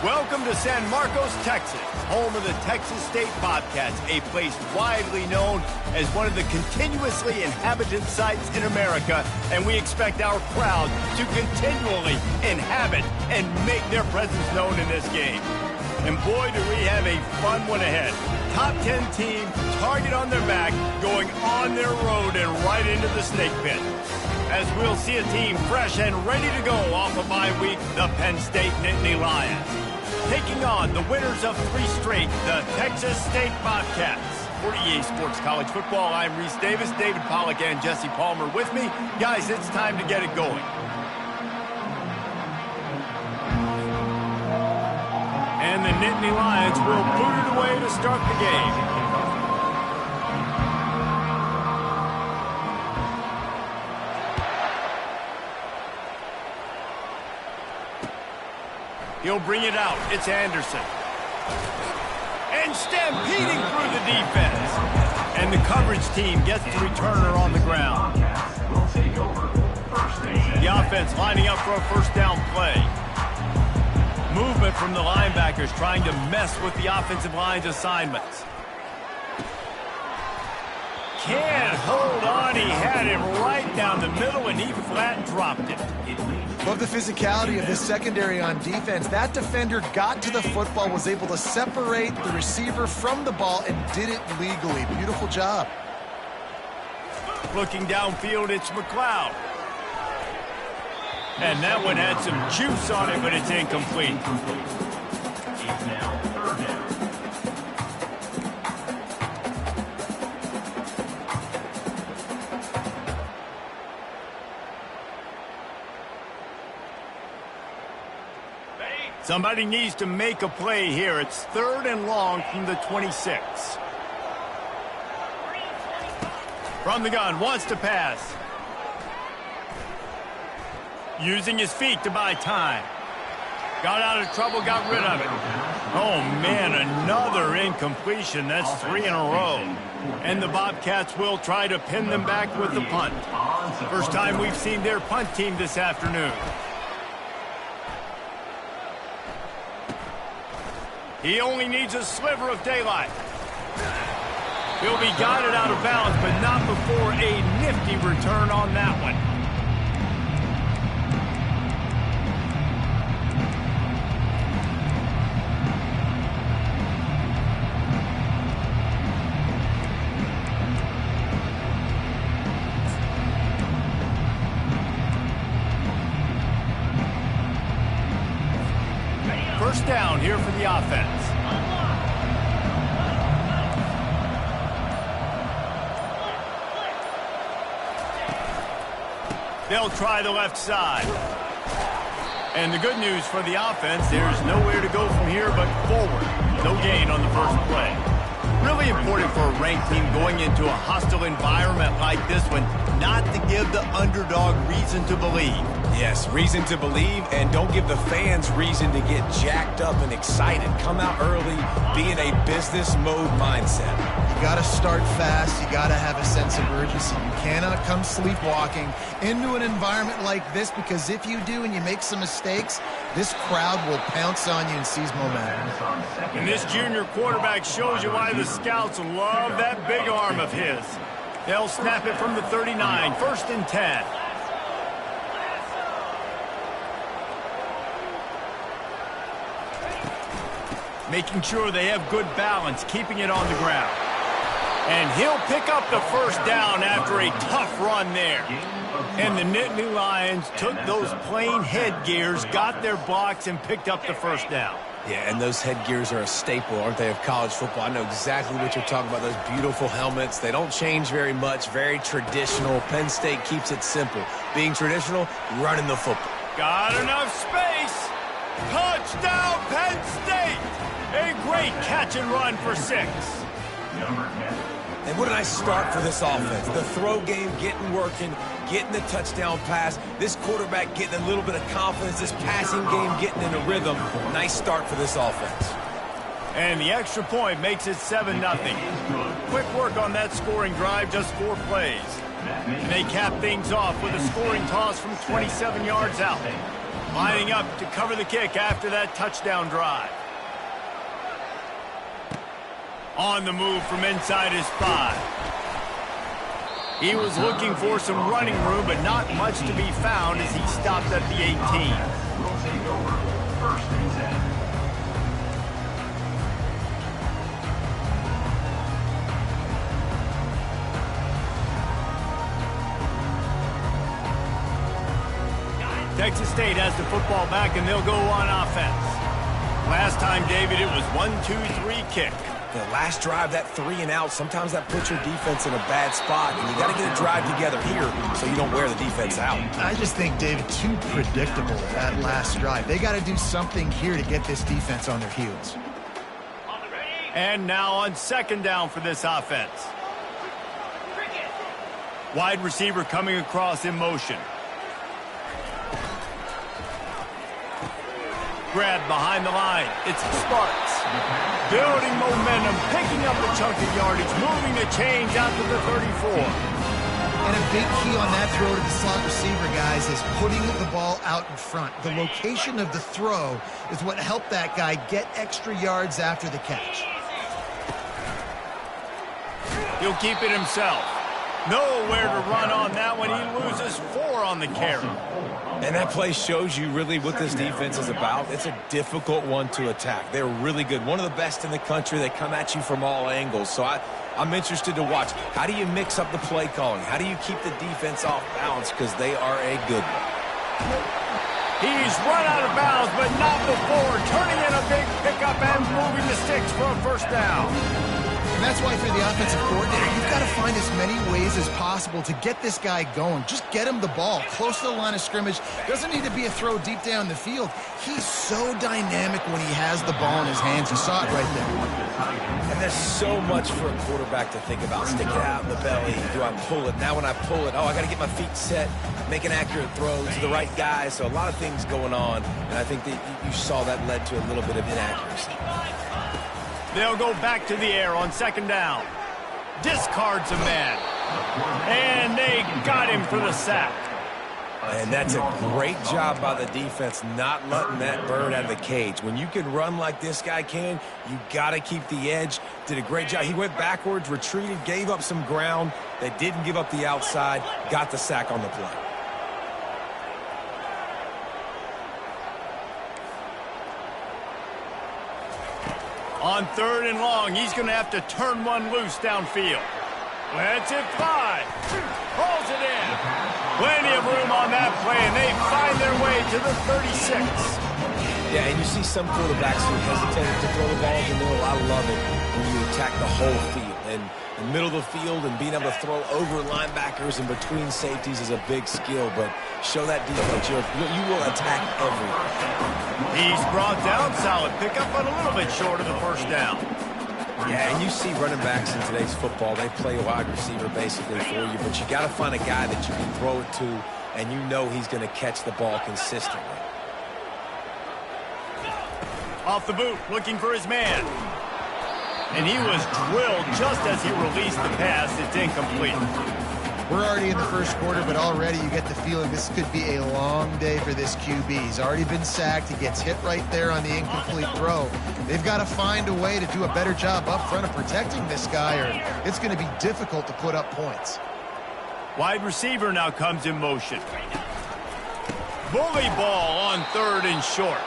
Welcome to San Marcos, Texas, home of the Texas State Bobcats, a place widely known as one of the continuously inhabited sites in America, and we expect our crowd to continually inhabit and make their presence known in this game. And boy, do we have a fun one ahead. Top 10 team, target on their back, going on their road and right into the snake pit. As we'll see a team fresh and ready to go off a bye week, the Penn State Nittany Lions. Taking on the winners of 3 straight, the Texas State Bobcats. For EA Sports College Football, I'm Reese Davis, David Pollack, and Jesse Palmer with me. Guys, it's time to get it going. And the Nittany Lions will boot it away to start the game. He'll bring it out. It's Anderson. And stampeding through the defense. And the coverage team gets the returner on the ground. The offense lining up for a first down play. Movement from the linebackers trying to mess with the offensive line's assignments. Can't hold on. He had him right down the middle, and he flat dropped it. Love the physicality of this secondary on defense. That defender got to the football, was able to separate the receiver from the ball, and did it legally. Beautiful job. Looking downfield, it's McLeod. And that one had some juice on it, but it's incomplete. Somebody needs to make a play here. It's 3rd and long from the 26. From the gun, wants to pass. Using his feet to buy time. Got out of trouble, got rid of it. Oh, man, another incompletion. That's 3 in a row. And the Bobcats will try to pin them back with the punt. First time we've seen their punt team this afternoon. He only needs a sliver of daylight. He'll be guided out of bounds, but not before a nifty return on that one. First down here for the offense. They'll try the left side. And the good news for the offense, there's nowhere to go from here but forward. No gain on the first play. Really important for a ranked team going into a hostile environment like this one, not to give the underdog reason to believe. Yes, reason to believe, and don't give the fans reason to get jacked up and excited. Come out early, be in a business mode mindset. You got to start fast. You got to have a sense of urgency. You cannot come sleepwalking into an environment like this, because if you do and you make some mistakes, this crowd will pounce on you and seize momentum. And this junior quarterback shows you why the scouts love that big arm of his. They'll snap it from the 39, 1st and 10. Making sure they have good balance, keeping it on the ground. And he'll pick up the first down after a tough run there. And the Nittany Lions took those plain headgears, got their blocks, and picked up the first down. Yeah, and those headgears are a staple, aren't they, of college football? I know exactly what you're talking about, those beautiful helmets. They don't change very much, very traditional. Penn State keeps it simple. Being traditional, running the football. Got enough space. Touchdown, Penn State. A great catch and run for 6. And what a nice start for this offense. The throw game getting working, getting the touchdown pass. This quarterback getting a little bit of confidence. This passing game getting in a rhythm. Nice start for this offense. And the extra point makes it 7-0. Quick work on that scoring drive, just 4 plays. And they cap things off with a scoring toss from 27 yards out. Lining up to cover the kick after that touchdown drive. On the move from inside his 5. He was looking for some running room, but not much to be found as he stopped at the 18. Texas State has the football back, and they'll go on offense. Last time, David, it was 1-2-3 kick. The last drive, that 3 and out, sometimes that puts your defense in a bad spot, and you got to get a drive together here so you don't wear the defense out. I just think, David, too predictable that last drive. They got to do something here to get this defense on their heels. And now on second down for this offense. Wide receiver coming across in motion. Grab behind the line. It's Sparks. Building momentum, picking up a chunk of yardage, moving the chains out to the 34. And a big key on that throw to the slot receiver, guys, is putting the ball out in front. The location of the throw is what helped that guy get extra yards after the catch. He'll keep it himself. Nowhere to run on that one. He loses 4 on the carry. And that play shows you really what this defense is about. It's a difficult one to attack. They're really good. One of the best in the country. They come at you from all angles. So I'm interested to watch. How do you mix up the play calling? How do you keep the defense off balance? Because they are a good one. He's run out of bounds, but not before. Turning in a big pickup and moving the sticks for a first down. And that's why for the offensive coordinator, you've got to find as many ways as possible to get this guy going. Just get him the ball close to the line of scrimmage. Doesn't need to be a throw deep down the field. He's so dynamic when he has the ball in his hands. You saw it right there. And there's so much for a quarterback to think about. Stick it out in the belly. Do I pull it? Now when I pull it, I got to get my feet set, make an accurate throw to the right guy. So a lot of things going on. And I think that you saw that led to a little bit of inaccuracy. They'll go back to the air on second down. Discards a man. And they got him for the sack. And that's a great job by the defense not letting that bird out of the cage. When you can run like this guy can, you got to keep the edge. Did a great job. He went backwards, retreated, gave up some ground. They didn't give up the outside, got the sack on the play. On third and long, he's going to have to turn one loose downfield. Let's it fly. Rolls it in. Plenty of room on that play, and they find their way to the 36. Yeah, and you see some quarterbacks who hesitate to throw the ball in the middle. I love it when you attack the whole field. And the middle of the field and being able to throw over linebackers and between safeties is a big skill. But show that defense. You will attack everywhere. He's brought down, solid pickup, but a little bit short of the first down. Yeah, and you see running backs in today's football, they play a wide receiver basically for you, but you got to find a guy that you can throw it to, and you know he's going to catch the ball consistently. Off the boot, looking for his man. And he was drilled just as he released the pass. It's incomplete. We're already in the first quarter, but already you get the feeling this could be a long day for this QB. He's already been sacked. He gets hit right there on the incomplete throw. They've got to find a way to do a better job up front of protecting this guy, or it's going to be difficult to put up points. Wide receiver now comes in motion. Bully ball on third and short.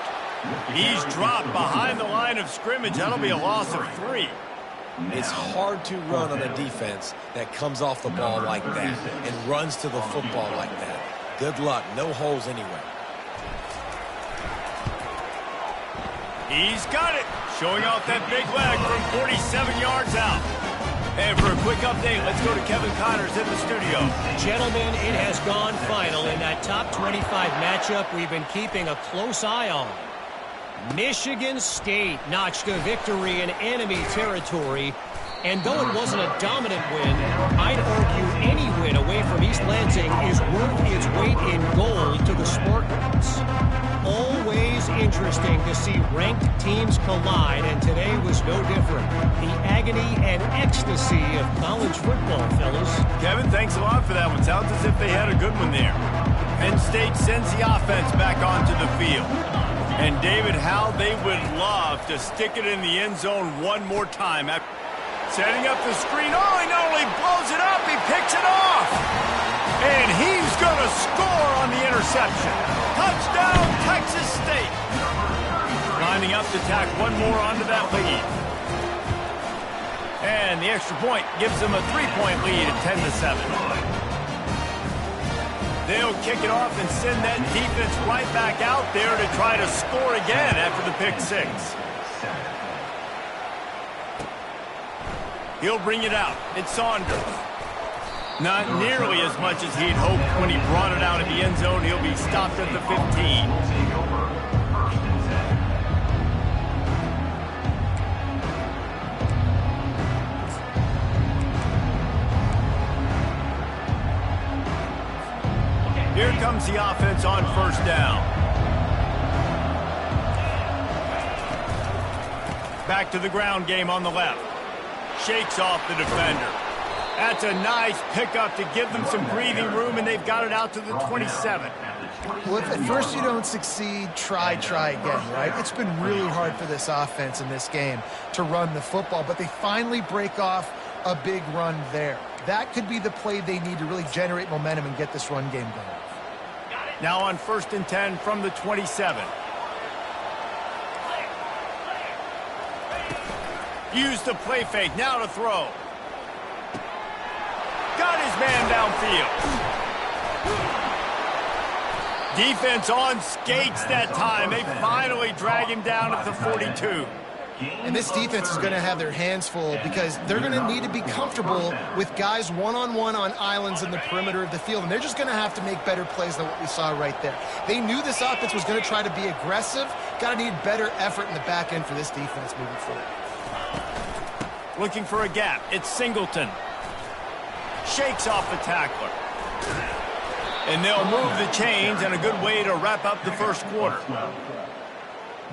He's dropped behind the line of scrimmage. That'll be a loss of 3. It's hard to run on a defense that comes off the ball like that and runs to the football like that. Good luck. No holes anywhere. He's got it. Showing off that big leg from 47 yards out. And for a quick update, let's go to Kevin Connors in the studio. Gentlemen, it has gone final in that top 25 matchup we've been keeping a close eye on. Michigan State notched a victory in enemy territory, and though it wasn't a dominant win, I'd argue any win away from East Lansing is worth its weight in gold to the Spartans. Always interesting to see ranked teams collide, and today was no different. The agony and ecstasy of college football, fellas. Kevin, thanks a lot for that one. Sounds as if they had a good one there. Penn State sends the offense back onto the field. And David, how they would love to stick it in the end zone one more time. Setting up the screen. Oh, he not only blows it up, he picks it off. And he's going to score on the interception. Touchdown, Texas State. Lining up to tack one more onto that lead. And the extra point gives them a 3-point lead at 10-7. They'll kick it off and send that defense right back out there to try to score again after the pick six. He'll bring it out. It's Saunders. Not nearly as much as he'd hoped when he brought it out of the end zone. He'll be stopped at the 15. Here comes the offense on first down. Back to the ground game on the left. Shakes off the defender. That's a nice pickup to give them some breathing room, and they've got it out to the 27. Well, if at first you don't succeed, try again, right? It's been really hard for this offense in this game to run the football, but they finally break off a big run there. That could be the play they need to really generate momentum and get this run game going. Now on 1st and 10 from the 27. Use the play fake, now to throw. Got his man downfield. Defense on skates that time. They finally drag him down at the 42. And this defense is going to have their hands full because they're going to need to be comfortable with guys one-on-one on islands in the perimeter of the field. And they're just going to have to make better plays than what we saw right there. They knew this offense was going to try to be aggressive. Got to need better effort in the back end for this defense moving forward. Looking for a gap. It's Singleton. Shakes off the tackler. And they'll move the chains, and a good way to wrap up the first quarter.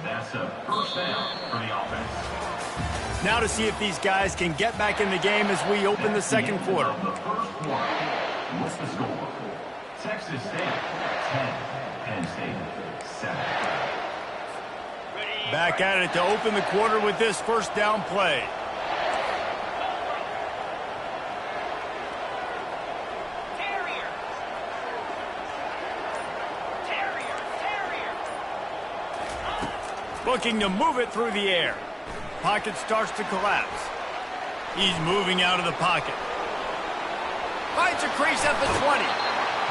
That's a first down for the offense. Now to see if these guys can get back in the game as we open the second quarter. What's the score? Texas State 10, Penn State 7. Back at it to open the quarter with this first down play. Looking to move it through the air. Pocket starts to collapse. He's moving out of the pocket. Finds a crease at the 20.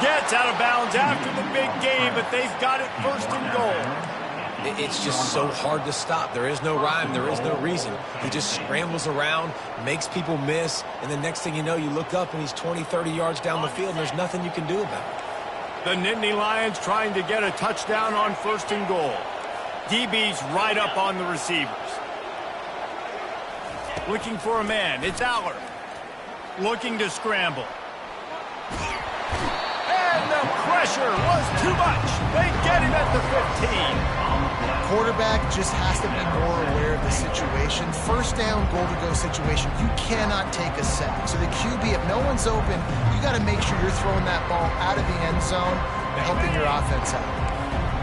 Gets out of bounds after the big game, but they've got it 1st and goal. It's just so hard to stop. There is no rhyme. There is no reason. He just scrambles around, makes people miss, and the next thing you know, you look up and he's 20, 30 yards down the field, and there's nothing you can do about it. The Nittany Lions trying to get a touchdown on 1st and goal. DB's right up on the receivers. Looking for a man. It's Aller. Looking to scramble. And the pressure was too much. They get him at the 15. Quarterback just has to be more aware of the situation. First down, goal-to-go situation. You cannot take a sack. So the QB, if no one's open, you got to make sure you're throwing that ball out of the end zone and helping your offense out.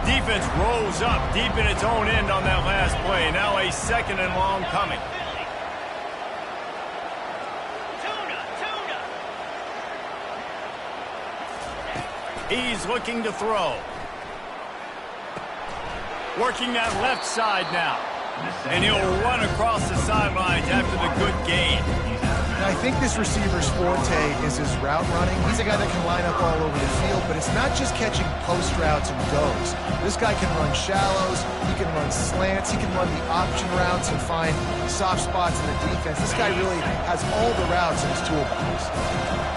Defense rolls up deep in its own end on that last play. Now a 2nd and long coming. He's looking to throw. Working that left side now. And he'll run across the sidelines after the good gain. I think this receiver's forte is his route running. He's a guy that can line up all over the field, but it's not just catching post routes and goes. This guy can run shallows, he can run slants, he can run the option routes and find soft spots in the defense. This guy really has all the routes in his toolbox.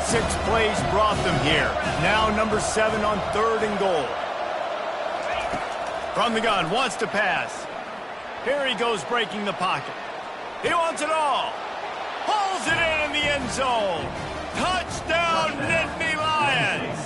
6 plays brought them here. Now number 7 on 3rd and goal. From the gun, wants to pass. Here he goes breaking the pocket. He wants it all. Pulls it in the end zone. Touchdown, Nittany Lions.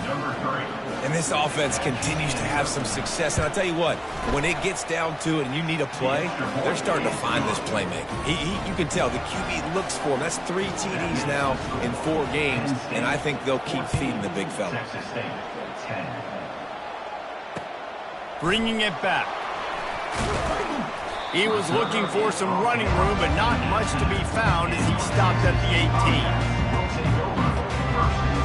Number 3. And this offense continues to have some success. And I'll tell you what, when it gets down to it and you need a play, they're starting to find this playmaker. You can tell the QB looks for him. That's 3 TDs now in 4 games, and I think they'll keep feeding the big fella. Texas State 10. Bringing it back. He was looking for some running room, but not much to be found as he stopped at the 18. Will take over first and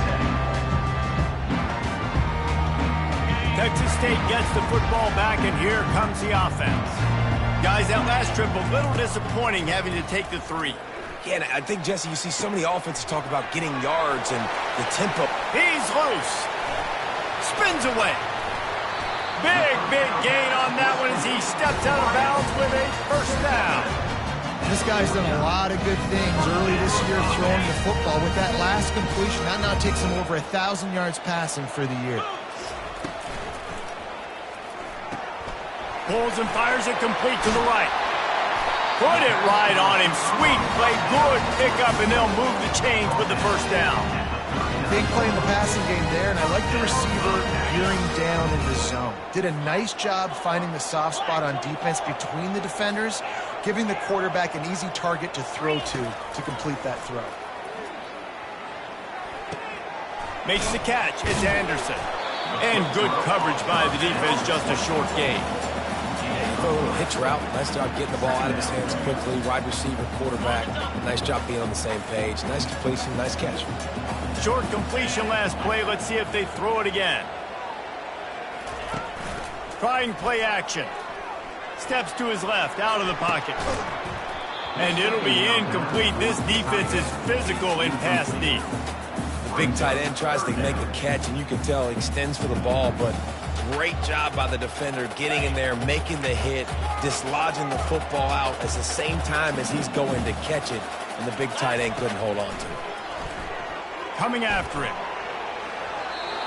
10. Texas State gets the football back, and here comes the offense. Guys, that last trip a little disappointing having to take the 3. Yeah, and I think, Jesse, you see so many offenses talk about getting yards and the tempo. He's loose. Spins away. Big gain on that one as he steps out of bounds with a first down. This guy's done a lot of good things early this year throwing the football. With that last completion, that now takes him over 1,000 yards passing for the year. Pulls and fires it complete to the right. Put it right on him. Sweet play. Good pickup, and they'll move the chains with the first down. Big play in the passing game there, and I like the receiver gearing down in the zone. Did a nice job finding the soft spot on defense between the defenders, giving the quarterback an easy target to throw to complete that throw. Makes the catch. It's Anderson. And good coverage by the defense, just a short gain. Throw a little hitch route. Nice job getting the ball out of his hands quickly. Wide receiver, quarterback. Nice job being on the same page. Nice completion, nice catch. Short completion last play. Let's see if they throw it again. Trying play action. Steps to his left, out of the pocket. And it'll be incomplete. This defense is physical in pass deep. Big tight end tries to make a catch, and you can tell he extends for the ball, but great job by the defender getting in there, making the hit, dislodging the football out at the same time as he's going to catch it, and the big tight end couldn't hold on to it. Coming after it.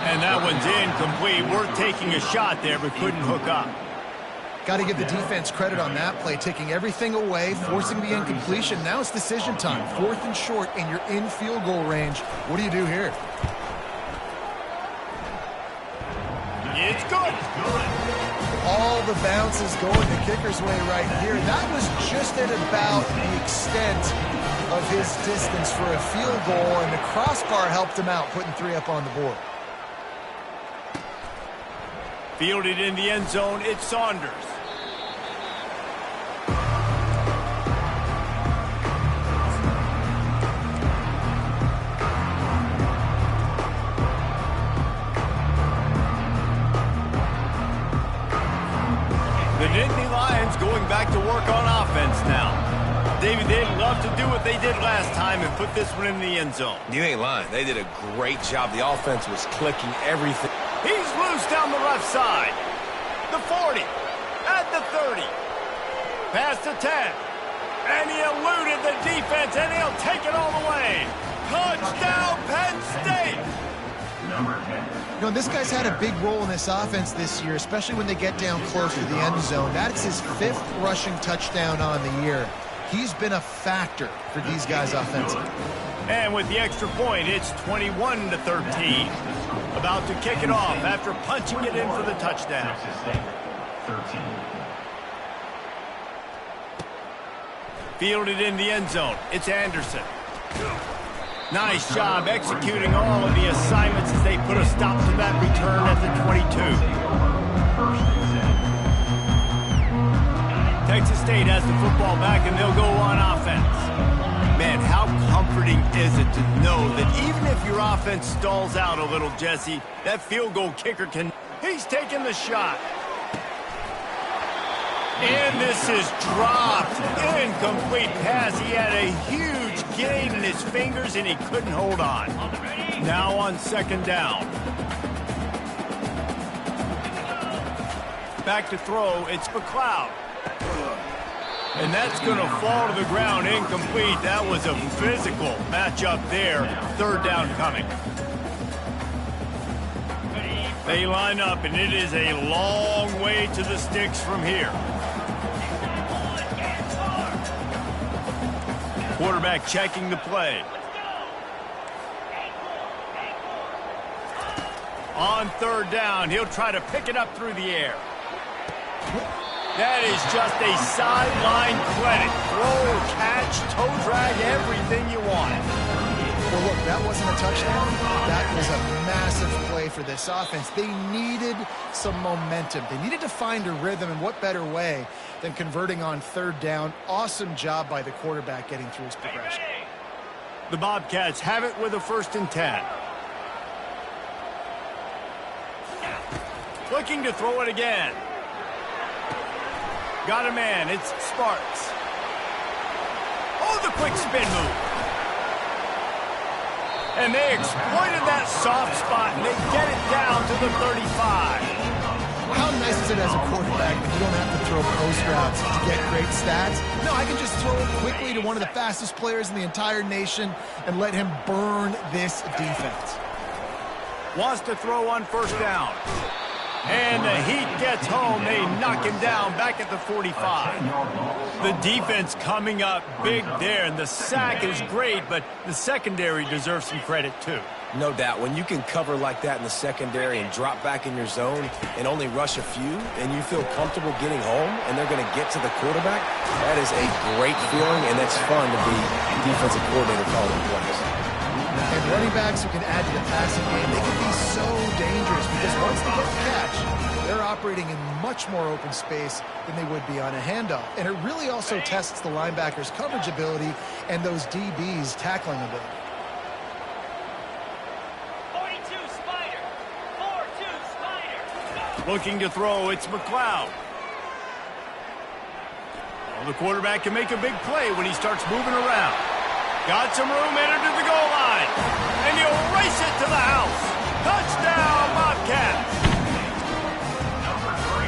And that one's incomplete. Worth taking a shot there, but couldn't hook up. Got to give the defense credit on that play, taking everything away, forcing the incompletion. Now it's decision time. 4th and short, and you're in field goal range. What do you do here? It's good. All the bounces going the kicker's way right here. That was just at about the extent of his distance for a field goal, and the crossbar helped him out, putting 3 up on the board. Fielded in the end zone, it's Saunders. The Nittany Lions going back to work on offense now. David, they'd love to do what they did last time and put this one in the end zone. You ain't lying. They did a great job. The offense was clicking everything. He's loose down the left side. The 40. At the 30. Past the 10. And he eluded the defense, and he'll take it all the way. Touchdown, Penn State! Number 10. You know, this guy's had a big role in this offense this year, especially when they get down close to the end zone. That's his 5th rushing touchdown on the year. He's been a factor for these guys offensively. And with the extra point, it's 21-13. About to kick it off after punching it in for the touchdown. Texas State, 13. Fielded in the end zone. It's Anderson. Nice job executing all of the assignments as they put a stop to that return at the 22. First and 10. Texas State has the football back, and they'll go on offense. Man, how comforting is it to know that even if your offense stalls out a little, Jesse, that field goal kicker can... He's taking the shot. And this is dropped. Incomplete pass. He had a huge gain in his fingers, and he couldn't hold on. Now on 2nd down. Back to throw. It's McLeod. And that's going to fall to the ground incomplete. That was a physical matchup there. 3rd down coming. They line up, and it is a long way to the sticks from here. Quarterback checking the play. On 3rd down, he'll try to pick it up through the air. That is just a sideline credit. Throw, catch, toe drag, everything you want. Well, look, that wasn't a touchdown. That was a massive play for this offense. They needed some momentum. They needed to find a rhythm, and what better way than converting on third down. Awesome job by the quarterback getting through his progression. The Bobcats have it with a 1st and 10. Looking to throw it again. Got a man. It's Sparks. Oh, the quick spin move. And they exploited that soft spot, and they get it down to the 35. How nice is it as a quarterback when you don't have to throw post routes to get great stats? No, I can just throw it quickly to one of the fastest players in the entire nation and let him burn this defense. Wants to throw on 1st down. And the Heat gets home. They knock him down back at the 45. The defense coming up big there, and the sack is great, but the secondary deserves some credit too. No doubt. When you can cover like that in the secondary and drop back in your zone and only rush a few, and you feel comfortable getting home, and they're going to get to the quarterback, that is a great feeling, and it's fun to be defensive coordinator calling plays. And running backs who can add to the passing game, they can be so dangerous because once they get the catch, they're operating in much more open space than they would be on a handoff. And it really also tests the linebackers' coverage ability and those DBs' tackling ability. 42 Spider. 4-2 Spider. Looking to throw, it's McLeod. Well, the quarterback can make a big play when he starts moving around. Got some room, entered to the goal line. And he'll race it to the house. Touchdown, Bobcats. Number 3,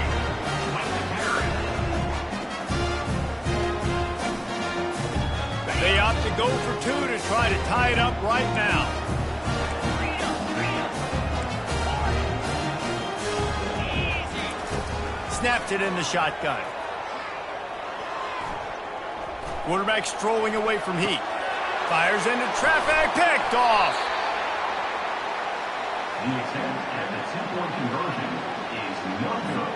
They opt to go for 2 to try to tie it up right now. Snapped it in the shotgun. Quarterback strolling away from Heat. Fires into traffic, picked off. The attempt at the 2-point conversion is no good.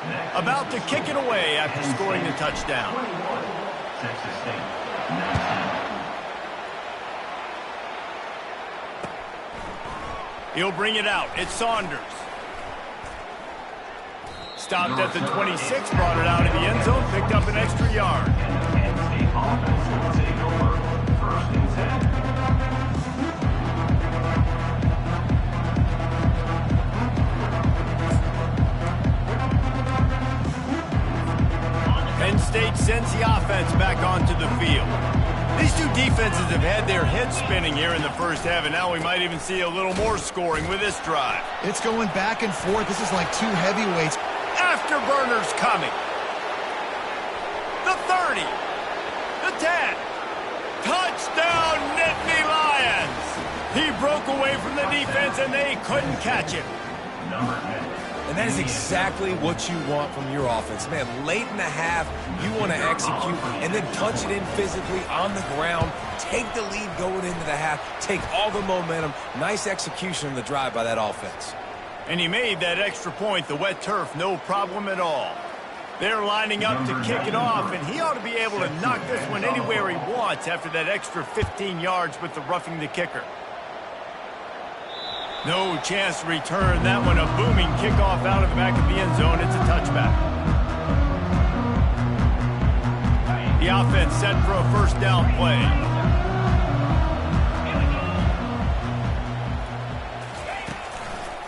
Next About to kick it away after scoring the touchdown. 21, Texas State, 19. He'll bring it out. It's Saunders. Stopped at the 26, brought it out of the end zone, picked up an extra yard. Kansas State offense will take over 1st and 10. Penn State sends the offense back onto the field. These two defenses have had their heads spinning here in the first half, and now we might even see a little more scoring with this drive. It's going back and forth. This is like two heavyweights. Afterburners coming. The 30. The 10. Touchdown, Nittany Lions. He broke away from the defense, and they couldn't catch him. Number 10. And that is exactly what you want from your offense. Man, late in the half, you want to execute and then punch it in physically on the ground. Take the lead going into the half. Take all the momentum. Nice execution on the drive by that offense. And he made that extra point, the wet turf, no problem at all. They're lining up to kick it off, and he ought to be able to knock this one anywhere he wants after that extra 15 yards with the roughing the kicker. No chance to return that one. A booming kickoff out of the back of the end zone. It's a touchback. The offense set for a 1st down play.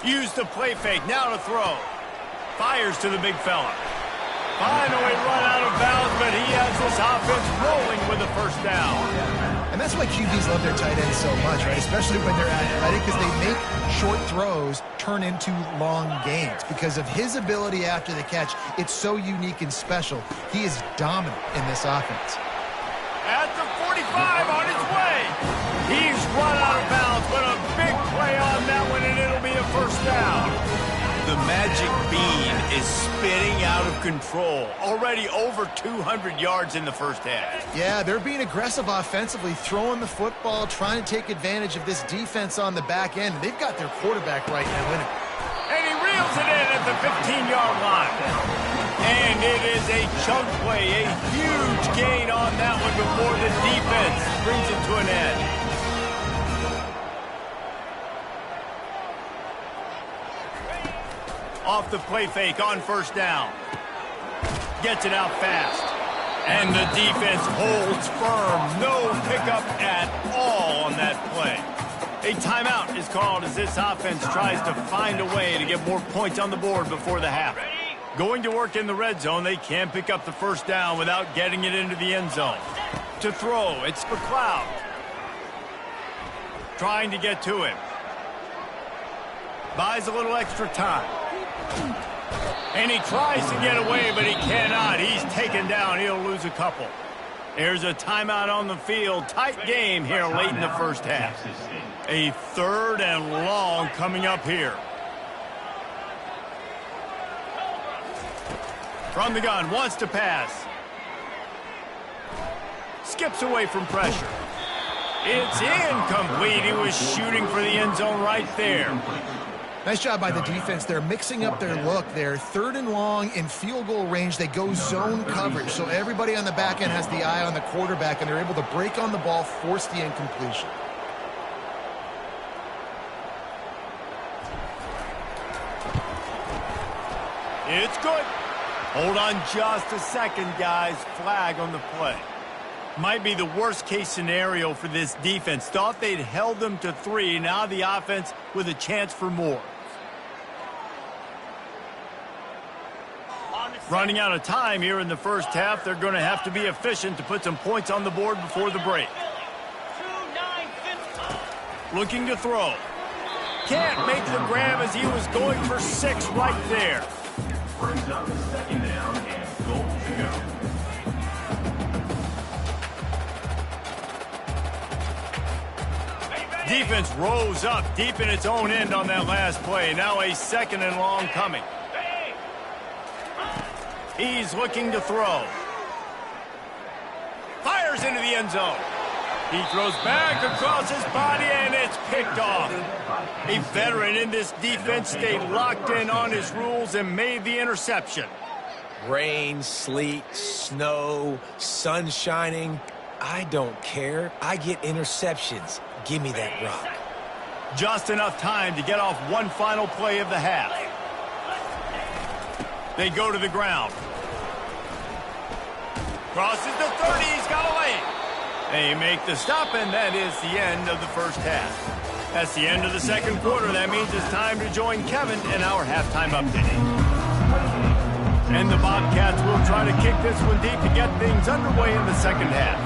Use the play fake. Now to throw. Fires to the big fella. Finally run out of bounds, but he has this offense rolling with a 1st down. And that's why QBs love their tight ends so much, right? Especially when they're athletic, because they make short throws turn into long gains. Because of his ability after the catch, it's so unique and special. He is dominant in this offense. At the 45 on his way. He's run out of bounds, but a big play on that one, and it'll be a 1st down. The magic bean is spinning out of control. Already over 200 yards in the first half. Yeah, they're being aggressive offensively, throwing the football, trying to take advantage of this defense on the back end. They've got their quarterback right now in it. And he reels it in at the 15-yard line. And it is a chunk play, a huge gain on that one before the defense brings it to an end. Off the play fake on first down. Gets it out fast. And the defense holds firm. No pickup at all on that play. A timeout is called as this offense tries to find a way to get more points on the board before the half. Going to work in the red zone, they can't pick up the first down without getting it into the end zone. To throw, it's McLeod. Trying to get to him. Buys a little extra time. And he tries to get away, but he cannot. He's taken down. He'll lose a couple. There's a timeout on the field. Tight game here late in the first half. A 3rd and long coming up here. From the gun, wants to pass. Skips away from pressure. It's incomplete. He was shooting for the end zone right there. Nice job by the defense. They're mixing up their look. They're 3rd and long in field goal range. They go zone coverage. So everybody on the back end has the eye on the quarterback, and they're able to break on the ball, force the incompletion. It's good. Hold on just a second, guys. Flag on the play. Might be the worst-case scenario for this defense. Thought they'd held them to 3. Now the offense with a chance for more. Running out of time here in the first half. They're going to have to be efficient to put some points on the board before the break. Looking to throw. Can't make the grab as he was going for 6 right there. Brings up the 2nd down and goal to go. Defense rose up deep in its own end on that last play. Now a 2nd and long coming. He's looking to throw. Fires into the end zone. He throws back across his body, and it's picked off. A veteran in this defense stayed locked in on his rules and made the interception. Rain, sleet, snow, sun shining. I don't care. I get interceptions. Give me that rock. Just enough time to get off one final play of the half. They go to the ground. Crosses the 30. He's got a lane. They make the stop, and that is the end of the first half. That's the end of the second quarter. That means it's time to join Kevin in our halftime update. And the Bobcats will try to kick this one deep to get things underway in the second half.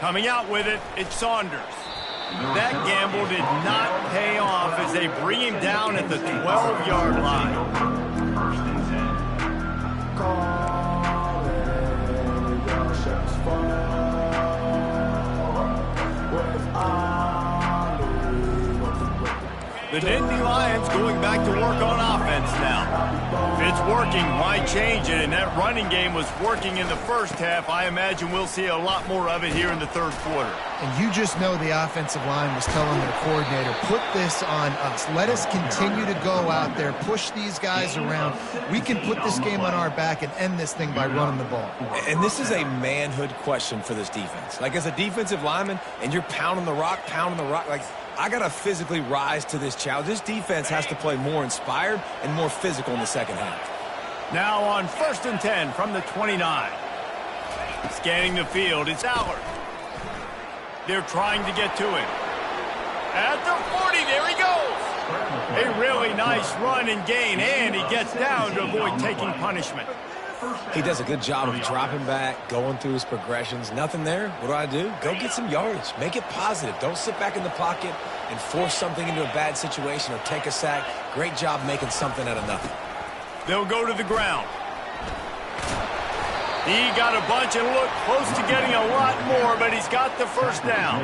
Coming out with it, it's Saunders. That gamble did not pay off as they bring him down at the 12-yard line. 1st and 10. The Nittany Lions going back to work on offense now. If it's working, why change it? And that running game was working in the first half. I imagine we'll see a lot more of it here in the third quarter. And you just know the offensive line was telling their coordinator, put this on us. Let us continue to go out there, push these guys around. We can put this game on our back and end this thing by running the ball. And this is a manhood question for this defense. Like, as a defensive lineman, and you're pounding the rock, like, I got to physically rise to this challenge. This defense has to play more inspired and more physical in the second half. Now on 1st and 10 from the 29. Scanning the field, it's Allard. They're trying to get to him. At the 40, there he goes. A really nice run and gain, and he gets down to avoid taking punishment. He does a good job of dropping back, going through his progressions. Nothing there. What do? Go get some yardage. Make it positive. Don't sit back in the pocket and force something into a bad situation or take a sack. Great job making something out of nothing. They'll go to the ground. He got a bunch and looked close to getting a lot more, but he's got the first down.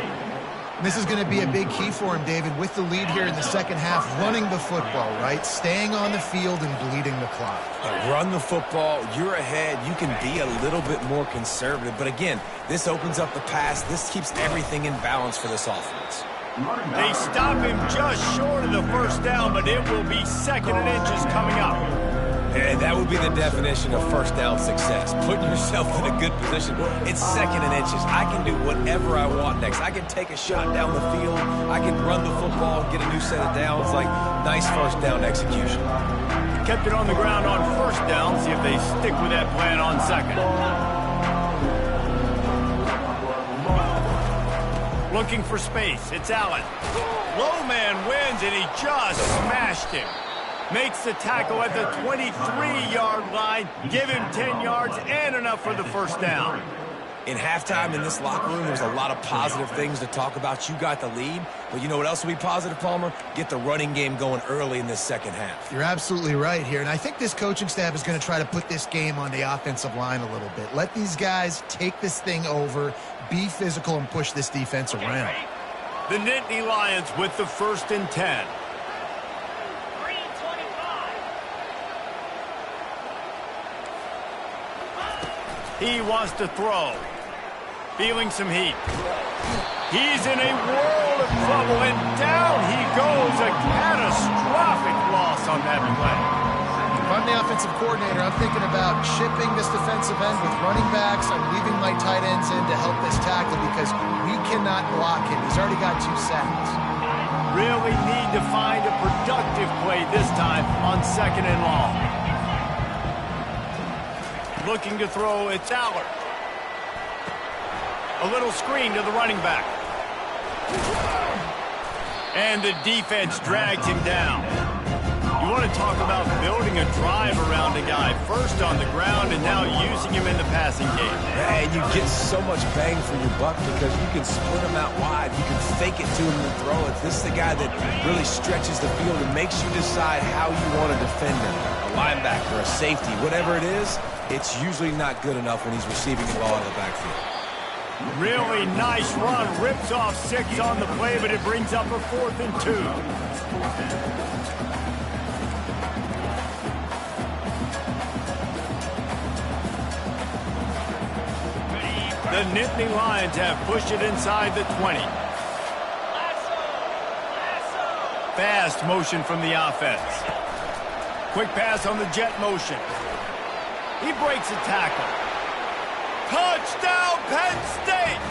This is going to be a big key for him, David, with the lead here in the second half, running the football, right? Staying on the field and bleeding the clock. Run the football. You're ahead. You can be a little bit more conservative. But again, this opens up the pass. This keeps everything in balance for this offense. They stop him just short of the first down, but it will be 2nd and inches coming up. And That would be the definition of first down success. Putting yourself in a good position. It's 2nd and inches. I can do whatever I want next. I can take a shot down the field. I can run the football and get a new set of downs. Like, nice first down execution. Kept it on the ground on first down. See if they stick with that plan on 2nd. Looking for space. It's Allen. Low man wins, and he just smashed him. Makes the tackle at the 23-yard line. Give him 10 yards and enough for the first down. In halftime in this locker room, there's a lot of positive things to talk about. You got the lead, but you know what else will be positive, Palmer? Get the running game going early in this second half. You're absolutely right here, and I think this coaching staff is going to try to put this game on the offensive line a little bit. Let these guys take this thing over, be physical, and push this defense around. The Nittany Lions with the 1st and 10. He wants to throw. Feeling some heat. He's in a world of trouble, and down he goes. A catastrophic loss on that play. If I'm the offensive coordinator, I'm thinking about chipping this defensive end with running backs. I'm leaving my tight ends in to help this tackle because we cannot block him. He's already got 2 sacks. Really need to find a productive play this time on 2nd and long. Looking to throw, it's Allard. A little screen to the running back. And the defense drags him down. You want to talk about building a drive around a guy. First on the ground and now using him in the passing game. And you get so much bang for your buck because you can split him out wide. You can fake it to him and throw it. This is the guy that really stretches the field and makes you decide how you want to defend him. A linebacker, a safety, whatever it is, it's usually not good enough when he's receiving the ball in the backfield. Really nice run. Rips off 6 on the play, but it brings up a 4th and 2. The Nittany Lions have pushed it inside the 20. Fast motion from the offense. Quick pass on the jet motion. He breaks a tackle. Touchdown, Penn State!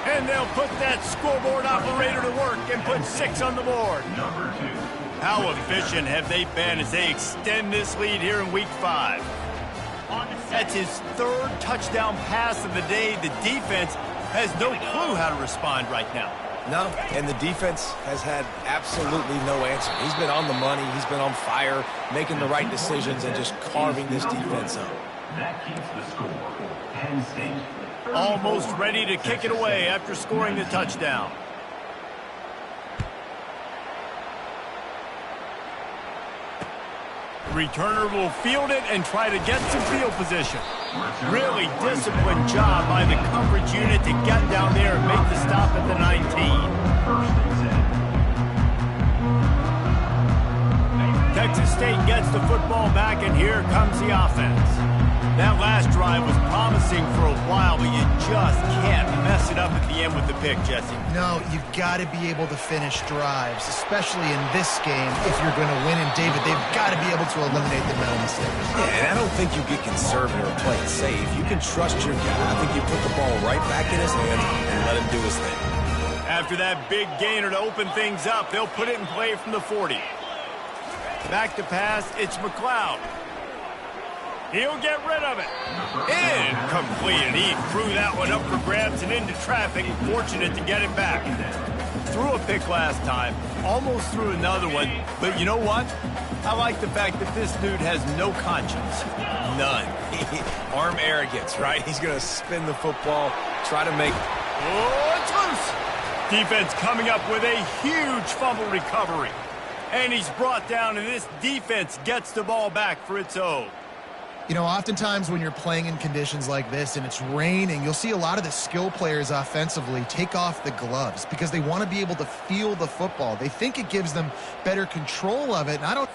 And they'll put that scoreboard operator to work and put 6 on the board. Number 2. How efficient have they been as they extend this lead here in Week 5? That's his 3rd touchdown pass of the day. The defense has no clue how to respond right now. No, and the defense has had absolutely no answer. He's been on the money. He's been on fire, making the right decisions and just carving this defense up. That keeps the score. Penn State. Almost ready to kick it away after scoring the touchdown. Returner will field it and try to get some field position. Really disciplined job by the coverage unit to get down there and make the stop at the 19. Texas State gets the football back, and here comes the offense. That last drive was promising for a while, but you just can't mess it up at the end with the pick, Jesse. No, you've got to be able to finish drives, especially in this game if you're going to win. And, David, they've got to be able to eliminate the mental mistakes. Yeah, and I don't think you get conservative or play it safe. You can trust your guy. I think you put the ball right back in his hands and let him do his thing. After that big gainer to open things up, they'll put it in play from the 40. Back to pass, it's McLeod. He'll get rid of it. Incomplete. He threw that one up for grabs and into traffic. Fortunate to get it back. Threw a pick last time. Almost threw another one. But you know what? I like the fact that this dude has no conscience. None. Arm arrogance, right? He's going to spin the football, try to make... Oh, it's loose. Defense coming up with a huge fumble recovery. And he's brought down, and this defense gets the ball back for its own. You know, oftentimes when you're playing in conditions like this and it's raining, you'll see a lot of the skill players offensively take off the gloves because they want to be able to feel the football. They think it gives them better control of it, and I don't...